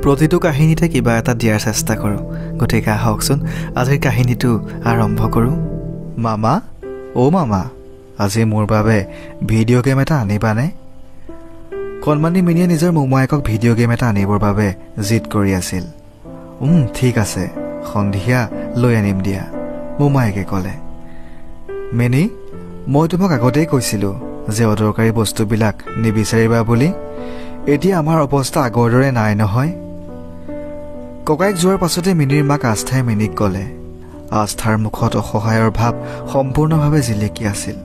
প্ৰতিটো কাহিনীতে কিবা এটা দিয়াৰ চেষ্টা কৰোঁ। গতিকে আহকচোন আজিৰ কাহিনীটো আৰম্ভ কৰোঁ। মামা, অ' মামা, আজি মোৰ বাবে ভিডিঅ' গেম এটা আনিবানে? কণমানি মিনিয়ে নিজৰ মোমায়েকক ভিডিঅ' গেম এটা আনিবৰ বাবে জিদ কৰি আছিল। ঠিক আছে, সন্ধিয়া লৈ আনিম দিয়া, মোমায়েকে ক'লে। মিনি, মই তোমাক আগতেই কৈছিলোঁ যে অদৰকাৰী বস্তুবিলাক নিবিচাৰিবা বুলি। এতিয়া আমাৰ অৱস্থা আগৰ দৰে নাই নহয়। ককায়েক যোৱাৰ পাছতে মিনিৰ মাক আস্থাই মিনিক ক'লে। আস্থাৰ মুখত অসহায়ৰ ভাৱ সম্পূৰ্ণভাৱে জিলিকি আছিল।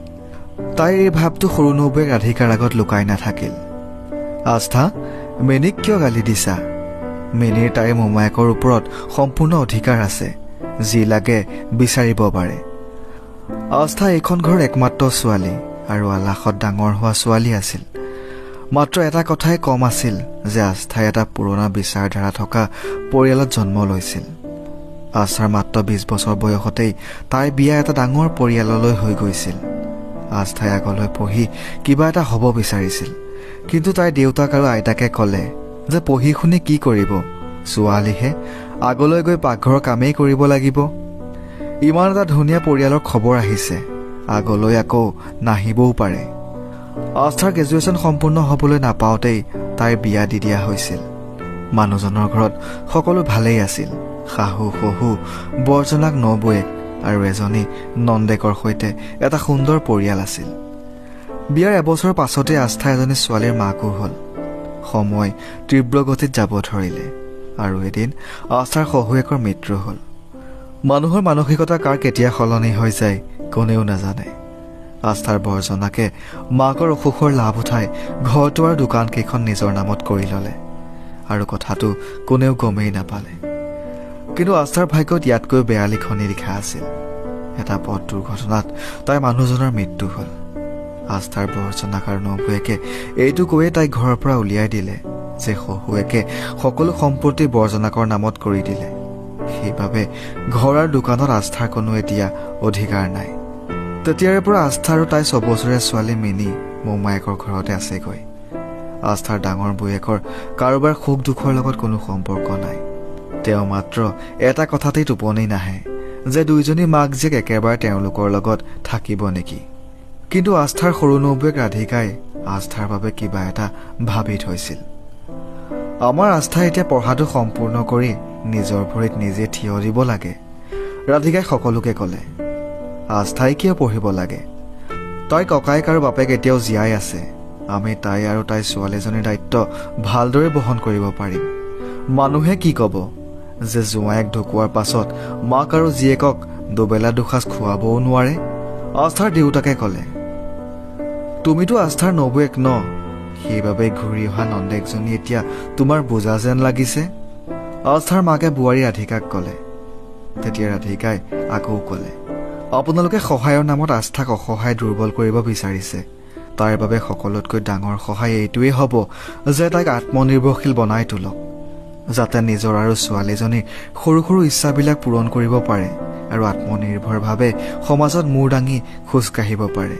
তাইৰ এই ভাৱটো সৰু নবৌৱেক ৰাধিকাৰ আগত লুকাই নাথাকিল। আস্থা, মিনিক কিয় গালি দিছা? মিনিৰ তাইৰ মোমায়েকৰ ওপৰত সম্পূৰ্ণ অধিকাৰ আছে, যি লাগে বিচাৰিব পাৰে। আস্থা এইখন ঘৰৰ একমাত্ৰ ছোৱালী আৰু আলাসত ডাঙৰ হোৱা ছোৱালী আছিল। মাত্ৰ এটা কথাই কম আছিল যে আস্থাই এটা পুৰণা বিচাৰধাৰা থকা পৰিয়ালত জন্ম লৈছিল। আস্থাৰ মাত্ৰ 20 বছৰ বয়সতেই তাইৰ বিয়া এটা ডাঙৰ পৰিয়াললৈ হৈ গৈছিল। আস্থাই আগলৈ পঢ়ি কিবা এটা হ'ব বিচাৰিছিল, কিন্তু তাইৰ দেউতাক আৰু আইতাকে ক'লে যে পঢ়ি শুনি কি কৰিব, ছোৱালীহে, আগলৈ গৈ পাকঘৰৰ কামেই কৰিব লাগিব। ইমান এটা ধুনীয়া পৰিয়ালৰ খবৰ আহিছে, আগলৈ আকৌ নাহিবও পাৰে। আস্থাৰ গ্ৰেজুৱেশ্যন সম্পূৰ্ণ হ'বলৈ নাপাওঁতেই তাইৰ বিয়া দি দিয়া হৈছিল। মানুহজনৰ ঘৰত সকলো ভালেই আছিল। শাহু শহু, বৰজনাক নবৌৱেক আৰু এজনী নন্দেকৰ সৈতে এটা সুন্দৰ পৰিয়াল আছিল। বিয়াৰ এবছৰৰ পাছতে আস্থা এজনী ছোৱালীৰ মাকো হ'ল। সময় তীব্ৰ গতিত যাব ধৰিলে আৰু এদিন আস্থাৰ শহুৱেকৰ মৃত্যু হ'ল। মানুহৰ মানসিকতা কাৰ কেতিয়া সলনি হৈ যায় কোনেও নাজানে। আস্থাৰ বৰজনাকে মাকৰ অসুখৰ লাভ উঠাই ঘৰটো আৰু দোকানকেইখন নিজৰ নামত কৰি ল'লে আৰু কথাটো কোনেও গমেই নাপালে। কিন্তু আস্থাৰ ভাগ্যত ইয়াতকৈ বেয়া লিখনি লিখা আছিল। এটা পথ দুৰ্ঘটনাত তাইৰ মানুহজনৰ মৃত্যু হ'ল। আস্থাৰ বৰজনাক আৰু নবৌৱেকে এইটো কৈয়ে তাইক ঘৰৰ পৰা উলিয়াই দিলে যে শহুৱেকে সকলো সম্পত্তি বৰজনাকৰ নামত কৰি দিলে, সেইবাবে ঘৰ আৰু দোকানত আস্থাৰ কোনো এতিয়া অধিকাৰ নাই। তেতিয়াৰে পৰা আস্থা আৰু তাই 6 বছৰীয়া ছোৱালী মিনি মোমায়েকৰ ঘৰতে আছেগৈ। আস্থাৰ ডাঙৰ বৌয়েকৰ কাৰোবাৰ সুখ দুখৰ লগত কোনো সম্পৰ্ক নাই। তেওঁ মাত্ৰ এটা কথাতেই টোপনি নাহে যে দুইজনী মাক জীয়েক একেবাৰে তেওঁলোকৰ লগত থাকিব নেকি। কিন্তু আস্থাৰ সৰু নবৌৱেক ৰাধিকাই আস্থাৰ বাবে কিবা এটা ভাবি থৈছিল। আমাৰ আস্থাই এতিয়া পঢ়াটো সম্পূৰ্ণ কৰি নিজৰ ভৰিত নিজে থিয় দিব লাগে, ৰাধিকাই সকলোকে ক'লে। আস্থাই কিয় পঢ়িব লাগে? তাইৰ ককায়েক আৰু বাপেক এতিয়াও জীয়াই আছে। আমি তাই আৰু তাইৰ ছোৱালীজনীৰ দায়িত্ব ভালদৰে বহন কৰিব পাৰিম। মানুহে কি ক'ব যে জোঁৱায়েক ঢুকোৱাৰ পাছত মাক আৰু জীয়েকক দুবেলা দুসাঁজ খুৱাবও নোৱাৰে? আস্থাৰ দেউতাকে ক'লে, তুমিতো আস্থাৰ নবৌৱেক ন, সেইবাবে ঘূৰি অহা নন্দেকজনী এতিয়া তোমাৰ বোজা যেন লাগিছে। আস্থাৰ মাকে বোৱাৰী ৰাধিকাক ক'লে। তেতিয়া ৰাধিকাই আকৌ ক'লে, আপোনালোকে সহায়ৰ নামত আস্থাক অসহায় দুৰ্বল কৰিব বিচাৰিছে। তাৰ বাবে সকলোতকৈ ডাঙৰ সহায় এইটোৱেই হ'ব যে তাইক আত্মনিৰ্ভৰশীল বনাই তোলক, যাতে নিজৰ আৰু ছোৱালীজনীৰ সৰু সৰু ইচ্ছাবিলাক পূৰণ কৰিব পাৰে আৰু আত্মনিৰ্ভৰভাৱে সমাজত মূৰ দাঙি খোজকাঢ়িব পাৰে।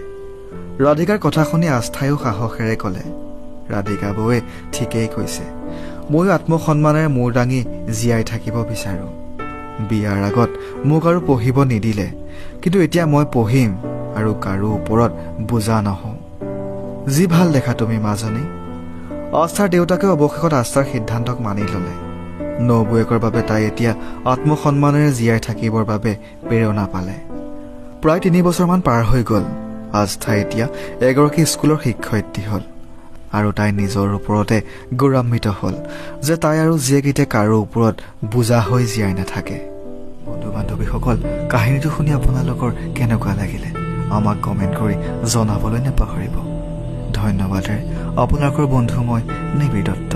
ৰাধিকাৰ কথা শুনি আস্থায়ো সাহসেৰে ক'লে, ৰাধিকা বৌৱে ঠিকেই কৈছে, ময়ো আত্মসন্মানেৰে মূৰ দাঙি জীয়াই থাকিব বিচাৰোঁ। বিয়াৰ আগত মোক আৰু পঢ়িব নিদিলে, কিন্তু এতিয়া মই পঢ়িম আৰু কাৰো ওপৰত বোজা নহওঁ। যি ভাল দেখা তুমি মাজনী। আস্থাৰ দেউতাকে অৱশেষত আস্থাৰ সিদ্ধান্তক মানি ল'লে। নবৌৱেকৰ বাবে তাই এতিয়া আত্মসন্মানেৰে জীয়াই থাকিবৰ বাবে প্ৰেৰণা পালে। প্ৰায় 3 বছৰমান পাৰ হৈ গ'ল। আস্থা এতিয়া এগৰাকী স্কুলৰ শিক্ষয়িত্ৰী হ'ল আৰু তাই নিজৰ ওপৰতে গৌৰৱান্বিত হ'ল যে তাই আৰু জীয়েকেইটা কাৰো ওপৰত বোজা হৈ জীয়াই নাথাকে। বন্ধু বান্ধৱীসকল, কাহিনীটো শুনি আপোনালোকৰ কেনেকুৱা লাগিলে আমাক কমেণ্ট কৰি জনাবলৈ নাপাহৰিব। ধন্যবাদ। আপোনালোকৰ বন্ধু মই নিবিড় দত্ত।